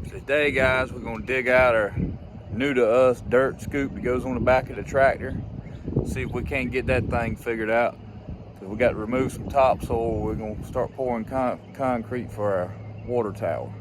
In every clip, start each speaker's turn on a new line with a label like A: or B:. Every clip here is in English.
A: Today, guys, we're going to dig out our new to us dirt scoop that goes on the back of the tractor. See if we can't get that thing figured out. Because we got to remove some topsoil. We're going to start pouring concrete for our water tower.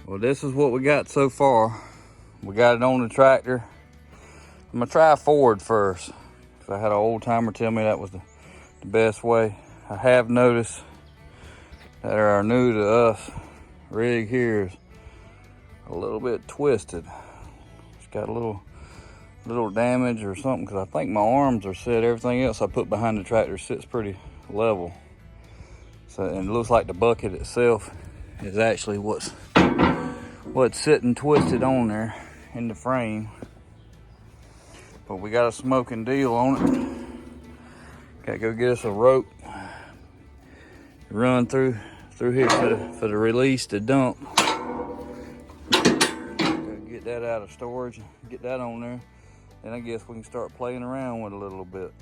A: Well, this is what we got so far. We got it on the tractor. I'm gonna try forward first, because I had an old timer tell me that was the best way. I have noticed that our new to us rig here is a little bit twisted. It's got a little damage or something, because I think my arms are set. Everything else I put behind the tractor sits pretty level. So, and it looks like the bucket itself is actually what's sitting twisted on there in the frame. But we got a smoking deal on it. Gotta go get us a rope, run through here for the release to dump. Go get that out of storage, get that on there, and I guess we can start playing around with it a little bit.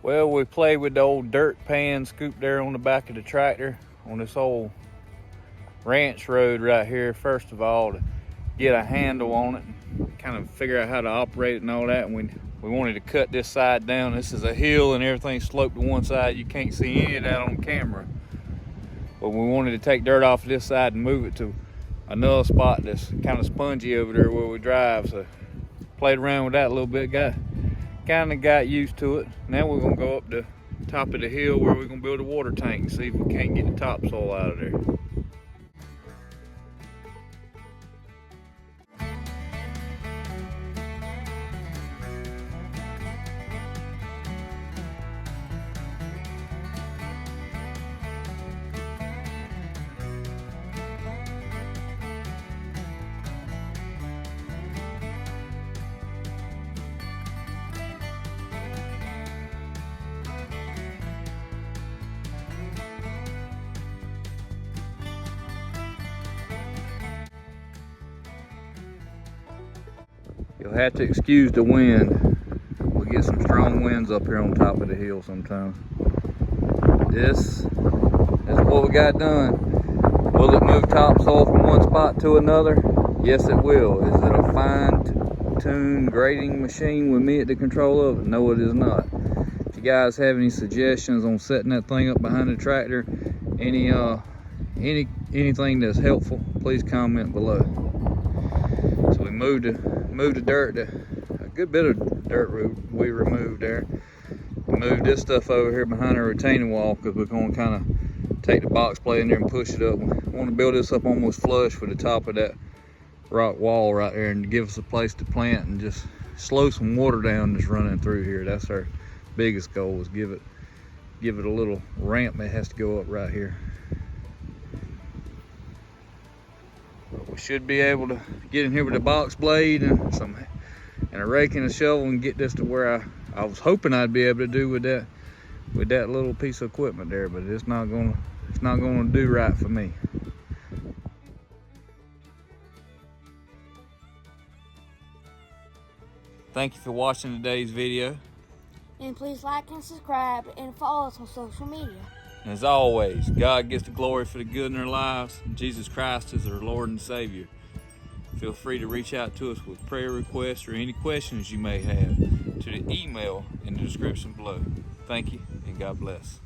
A: Well, we played with the old dirt pan scoop there on the back of the tractor on this old ranch road right here, first of all, to get a handle on it and kind of figure out how to operate it and all that. And we wanted to cut this side down. This is a hill and everything sloped to one side. You can't see any of that on camera. But we wanted to take dirt off of this side and move it to another spot that's kind of spongy over there where we drive. So played around with that a little bit, kind of got used to it. Now we're gonna go up the top of the hill where we're gonna build a water tank and see if we can't get the topsoil out of there. You'll have to excuse the wind. We get some strong winds up here on top of the hill sometimes. This is what we got done. Will it move topsoil from one spot to another? Yes, it will. Is it a fine-tuned grading machine with me at the control of it? No, it is not. If you guys have any suggestions on setting that thing up behind the tractor, anything that's helpful, please comment below. So we moved the dirt, a good bit of dirt we removed there. We moved this stuff over here behind our retaining wall because we're going to kind of take the box plate in there and push it up. We want to build this up almost flush with the top of that rock wall right there and give us a place to plant and just slow some water down that's running through here. That's our biggest goal, is give it a little ramp that has to go up right here. But we should be able to get in here with a box blade and a rake and a shovel and get this to where I was hoping I'd be able to do with that little piece of equipment there, but it's not gonna do right for me. Thank you for watching today's video.
B: And please like and subscribe and follow us on social media.
A: And as always, God gets the glory for the good in our lives. Jesus Christ is our Lord and Savior. Feel free to reach out to us with prayer requests or any questions you may have to the email in the description below. Thank you and God bless.